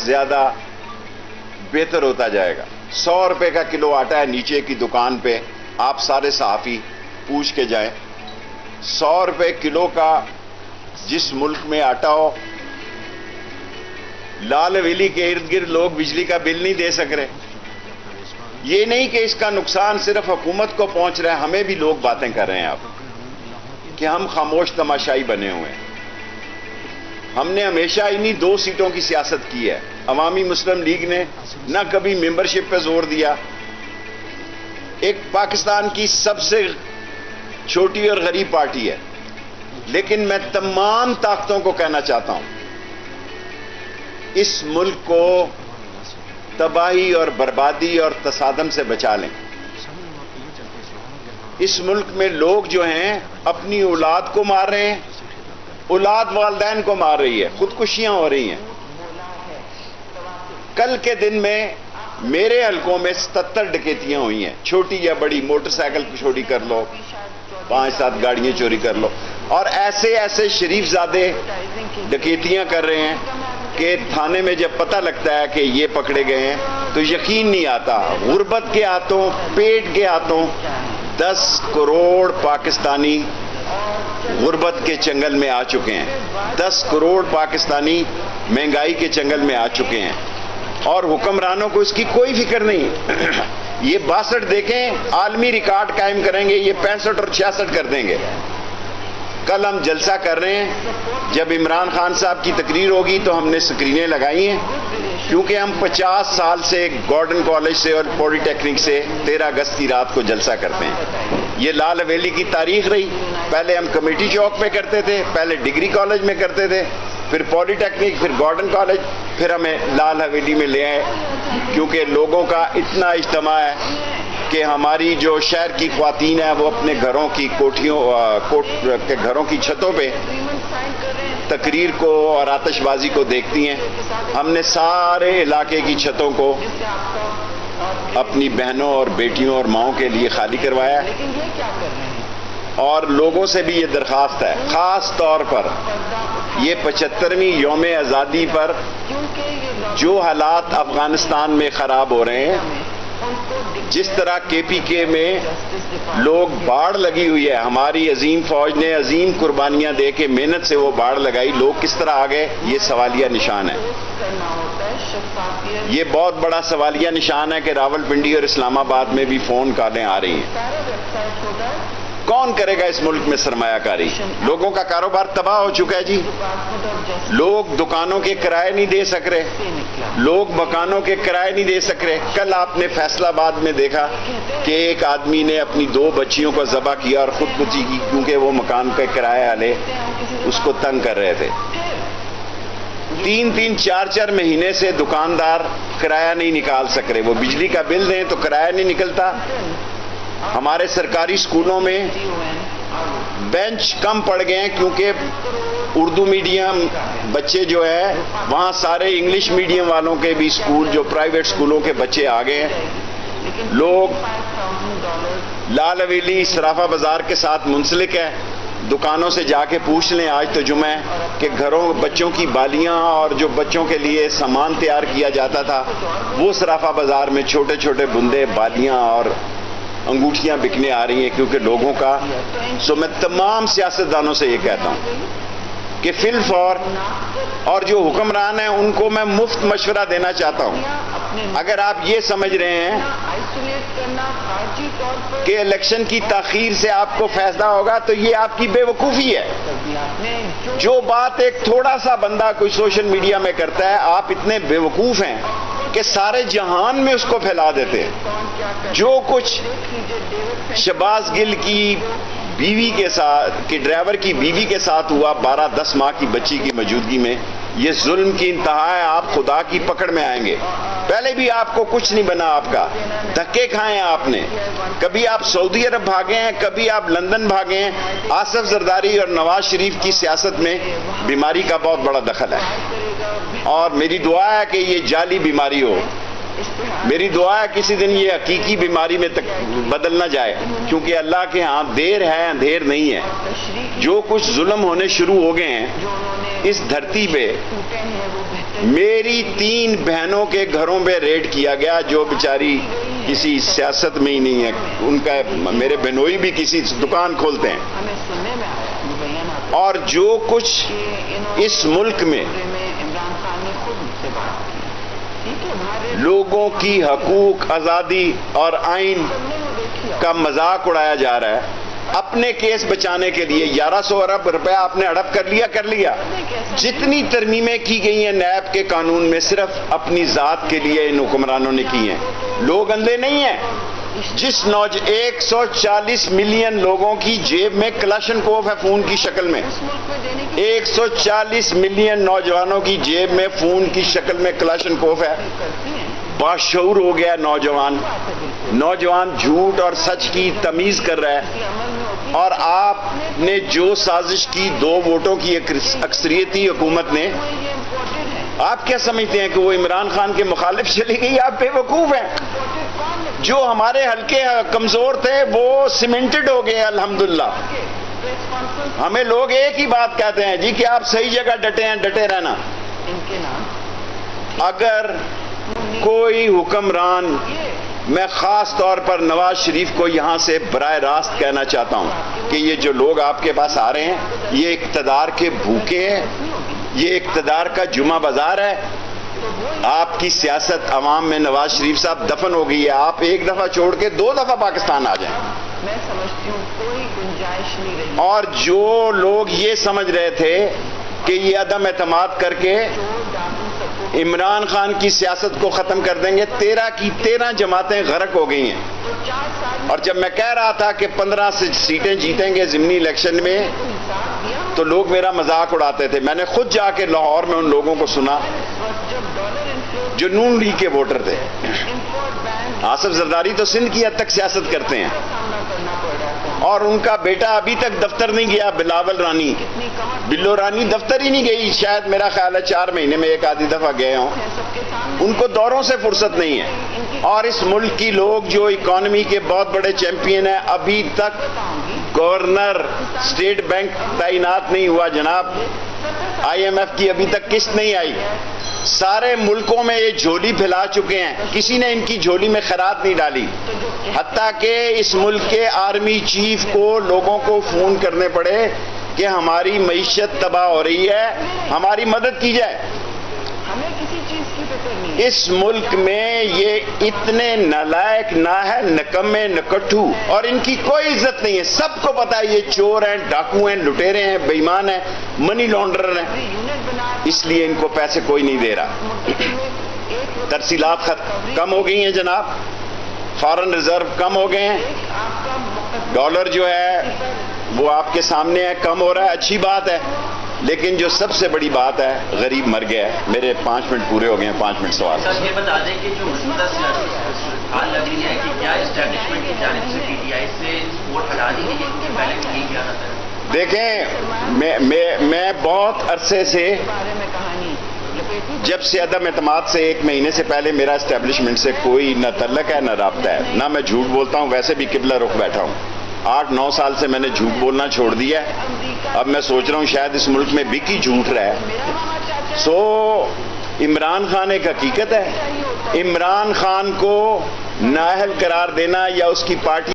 زیادہ بہتر ہوتا جائے گا۔ 100 روپے کا کلو آٹا ہے نیچے کی دکان پہ، آپ سارے صحافی پوچھ کے جائیں، 100 روپے کلو کا جس ملک میں آٹا ہو، لال حویلی کے ارد گرد لوگ بجلی کا بل نہیں دے سک رہے۔ یہ نہیں کہ اس کا نقصان صرف حکومت کو پہنچ رہا ہے، ہمیں بھی لوگ باتیں کر رہے ہیں اب کہ ہم خاموش تماشائی بنے ہوئے ہیں۔ ہم نے ہمیشہ انہی 2 سیٹوں کی سیاست کی ہے۔ عوامی مسلم لیگ نے نہ کبھی ممبرشپ پہ زور دیا، ایک پاکستان کی سب سے چھوٹی اور غریب پارٹی ہے، لیکن میں تمام طاقتوں کو کہنا چاہتا ہوں اس ملک کو تباہی اور بربادی اور تصادم سے بچا لیں۔ اس ملک میں لوگ جو ہیں اپنی اولاد کو مار رہے ہیں، اولاد والدین کو مار رہی ہے، خودکشیاں ہو رہی ہیں۔ کل کے دن میں میرے حلقوں میں 77 ڈکیتیاں ہوئی ہیں، چھوٹی یا بڑی، موٹر سائیکل کو چوری کر لو، 5-7 گاڑیاں چوری کر لو، اور ایسے ایسے شریف زادے ڈکیتیاں کر رہے ہیں کہ تھانے میں جب پتہ لگتا ہے کہ یہ پکڑے گئے ہیں تو یقین نہیں آتا۔ غربت کے ہاتھوں، پیٹ کے ہاتھوں 10 کروڑ پاکستانی غربت کے چنگل میں آ چکے ہیں، 10 کروڑ پاکستانی مہنگائی کے چنگل میں آ چکے ہیں، اور حکمرانوں کو اس کی کوئی فکر نہیں۔ یہ 62 دیکھیں، عالمی ریکارڈ قائم کریں گے، یہ 65 اور 66 کر دیں گے۔ کل ہم جلسہ کر رہے ہیں، جب عمران خان صاحب کی تقریر ہوگی تو ہم نے سکرینیں لگائی ہیں، کیونکہ ہم 50 سال سے گارڈن کالج سے اور پولی ٹیکنک سے 13 اگست کی رات کو جلسہ کرتے ہیں۔ یہ لال حویلی کی تاریخ رہی، پہلے ہم کمیٹی چوک میں کرتے تھے، پہلے ڈگری کالج میں کرتے تھے، پھر پولی ٹیکنک، پھر گارڈن کالج، پھر ہمیں لال حویلی میں لے آئے، کیونکہ لوگوں کا اتنا اجتماع ہے کہ ہماری جو شہر کی خواتین ہیں وہ اپنے گھروں کی گھروں کی چھتوں پہ تقریر کو اور آتش بازی کو دیکھتی ہیں۔ ہم نے سارے علاقے کی چھتوں کو اپنی بہنوں اور بیٹیوں اور ماؤں کے لیے خالی کروایا ہے، اور لوگوں سے بھی یہ درخواست ہے، خاص طور پر یہ 75ویں یوم آزادی پر جو حالات افغانستان میں خراب ہو رہے ہیں، جس طرح KPK میں لوگ باڑ لگی ہوئی ہے، ہماری عظیم فوج نے عظیم قربانیاں دے کے محنت سے وہ باڑ لگائی، لوگ کس طرح آ گئے، یہ سوالیہ نشان ہے۔ یہ بہت بڑا سوالیہ نشان ہے کہ راولپنڈی اور اسلام آباد میں بھی فون کالیں آ رہی ہیں۔ کون کرے گا اس ملک میں سرمایہ کاری؟ لوگوں کا کاروبار تباہ ہو چکا ہے جی، لوگ دکانوں کے کرائے نہیں دے سک رہے، لوگ مکانوں کے کرائے نہیں دے سک رہے۔ کل آپ نے فیصل آباد میں دیکھا کہ ایک آدمی نے اپنی 2 بچیوں کو ذبح کیا اور خودکشی کی، کیونکہ وہ مکان پہ کرایہ والے اس کو تنگ کر رہے تھے۔ 3-3 4-4 مہینے سے دکاندار کرایہ نہیں نکال سک رہے، وہ بجلی کا بل دیں تو کرایہ نہیں نکلتا۔ ہمارے سرکاری اسکولوں میں بینچ کم پڑ گئے ہیں، کیونکہ اردو میڈیم بچے جو ہے وہاں سارے انگلش میڈیم والوں کے بھی اسکول، جو پرائیویٹ اسکولوں کے بچے آ گئے ہیں۔ لوگ لال حویلی صرافہ بازار کے ساتھ منسلک ہے، دکانوں سے جا کے پوچھ لیں، آج تو جمعہ ہے، کہ گھروں بچوں کی بالیاں اور جو بچوں کے لیے سامان تیار کیا جاتا تھا وہ صرافہ بازار میں چھوٹے چھوٹے بندے، بالیاں اور انگوٹھیاں بکنے آ رہی ہیں، کیونکہ لوگوں کا۔ میں تمام سیاستدانوں سے یہ کہتا ہوں کہ فی الفور، اور جو حکمران ہیں ان کو میں مفت مشورہ دینا چاہتا ہوں، اگر آپ یہ سمجھ رہے ہیں کہ الیکشن کی تاخیر سے آپ کو فائدہ ہوگا تو یہ آپ کی بے وقوفی ہے۔ جو بات ایک تھوڑا سا بندہ کوئی سوشل میڈیا میں کرتا ہے، آپ اتنے بے وقوف ہیں کہ سارے جہان میں اس کو پھیلا دیتے ہیں۔ جو کچھ شہباز گل کی بیوی کے ساتھ، کہ ڈرائیور کی بیوی کے ساتھ ہوا 12-10 ماہ کی بچی کی موجودگی میں، یہ ظلم کی انتہا ہے، آپ خدا کی پکڑ میں آئیں گے۔ پہلے بھی آپ کو کچھ نہیں بنا، آپ کا دھکے کھائے ہیں آپ نے، کبھی آپ سعودی عرب بھاگے ہیں، کبھی آپ لندن بھاگے ہیں۔ آصف زرداری اور نواز شریف کی سیاست میں بیماری کا بہت بڑا دخل ہے، اور میری دعا ہے کہ یہ جعلی بیماری ہو، میری دعا ہے کسی دن یہ حقیقی بیماری میں بدل نہ جائے، کیونکہ اللہ کے ہاں دیر ہے اندھیر نہیں ہے۔ جو کچھ ظلم ہونے شروع ہو گئے ہیں اس دھرتی پہ، میری 3 بہنوں کے گھروں پہ ریڈ کیا گیا جو بیچاری کسی سیاست میں ہی نہیں ہے. ان کا میرے بہنوئی بھی کسی دکان کھولتے ہیں. اور جو کچھ اس ملک میں لوگوں کی حقوق، آزادی اور آئین کا مذاق اڑایا جا رہا ہے، اپنے کیس بچانے کے لیے 1100 ارب روپے آپ نے ہڑپ کر لیا. جتنی ترمیمیں کی گئی ہیں نیب کے قانون میں صرف اپنی ذات کے لیے ان حکمرانوں نے کی ہیں. لوگ اندھے نہیں ہیں. جس 140 ملین لوگوں کی جیب میں کلاشنکوف ہے فون کی شکل میں، 140 ملین نوجوانوں کی جیب میں فون کی شکل میں کلاشنکوف ہے. باشعور ہو گیا نوجوان جھوٹ اور سچ کی تمیز کر رہا ہے. اور آپ نے جو سازش کی 2 ووٹوں کی اکثریتی حکومت نے، آپ کیا سمجھتے ہیں کہ وہ عمران خان کے مخالف چلی گئی؟ آپ بے وقوف ہیں. جو ہمارے حلقے کمزور تھے وہ سیمنٹڈ ہو گئے الحمدللہ. ہمیں لوگ ایک ہی بات کہتے ہیں جی کہ آپ صحیح جگہ ڈٹے ہیں، ڈٹے رہنا. اگر کوئی حکمران، میں خاص طور پر نواز شریف کو یہاں سے براہ راست کہنا چاہتا ہوں کہ یہ جو لوگ آپ کے پاس آ رہے ہیں یہ اقتدار کے بھوکے ہیں، یہ اقتدار کا جمعہ بازار ہے. آپ کی سیاست عوام میں نواز شریف صاحب دفن ہو گئی ہے. آپ ایک دفعہ چھوڑ کے 2 دفعہ پاکستان آ جائیں. میں سمجھتی ہوں کوئی گنجائش نہیں رہی. اور جو لوگ یہ سمجھ رہے تھے کہ یہ عدم اعتماد کر کے عمران خان کی سیاست کو ختم کر دیں گے، 13 کی 13 جماعتیں غرق ہو گئی ہیں. اور جب میں کہہ رہا تھا کہ 15 سیٹیں جیتیں گے ضمنی الیکشن میں تو لوگ میرا مذاق اڑاتے تھے. میں نے خود جا کے لاہور میں ان لوگوں کو سنا جو نون لیگ کے ووٹر تھے. آصف زرداری تو سندھ کی حد تک سیاست کرتے ہیں اور ان کا بیٹا ابھی تک دفتر نہیں گیا. بلو رانی دفتر ہی نہیں گئی. شاید میرا خیال ہے 4 مہینے میں 1 آدھی دفعہ گئے ہوں. ان کو دوروں سے فرصت نہیں ہے. اور اس ملک کی لوگ جو اکانومی کے بہت بڑے چیمپئن ہیں، ابھی تک گورنر اسٹیٹ بینک تعینات نہیں ہوا جناب. IMF کی ابھی تک قسط نہیں آئی. سارے ملکوں میں یہ جھولی پھیلا چکے ہیں، کسی نے ان کی جھولی میں خیرات نہیں ڈالی. حتیٰ کہ اس ملک کے آرمی چیف کو لوگوں کو فون کرنے پڑے کہ ہماری معیشت تباہ ہو رہی ہے، ہماری مدد کی جائے. ہمیں کسی چیز کی فکر نہیں. اس ملک میں یہ اتنے نالائق نااہل، نکمے، نکٹھو اور ان کی کوئی عزت نہیں ہے. سب کو پتا ہے یہ چور ہیں، ڈاکو ہیں، لٹیرے ہیں، بے ایمان ہیں، منی لانڈرر ہیں. اس لیے ان کو پیسے کوئی نہیں دے رہا. ترسیلات کم ہو گئی ہیں جناب، فارن ریزرو کم ہو گئے ہیں، ڈالر جو ہے وہ آپ کے سامنے ہے، کم ہو رہا ہے. اچھی بات ہے. لیکن جو سب سے بڑی بات ہے، غریب مر گیا ہے. میرے 5 منٹ پورے ہو گئے ہیں. 5 منٹ سوال. سر یہ بتا دیں کہ جو موجودہ حال لگ رہی ہے کہ کیا اسٹیبلشمنٹ کی جانب سے PTI سے سپورٹ ہٹا دی گئی ہے کیونکہ پہلے تو نہیں کیا جاتا ہے. دیکھیں میں بہت عرصے سے، جب سے عدم اعتماد سے 1 مہینے سے پہلے میرا اسٹیبلشمنٹ سے کوئی نہ تعلق ہے نہ رابطہ ہے. نہ میں جھوٹ بولتا ہوں، ویسے بھی قبلہ رخ بیٹھا ہوں. 8-9 سال سے میں نے جھوٹ بولنا چھوڑ دیا ہے. اب میں سوچ رہا ہوں شاید اس ملک میں بک ہی جھوٹ رہا ہے. عمران خان ایک حقیقت ہے. عمران خان کو نااہل قرار دینا یا اس کی پارٹی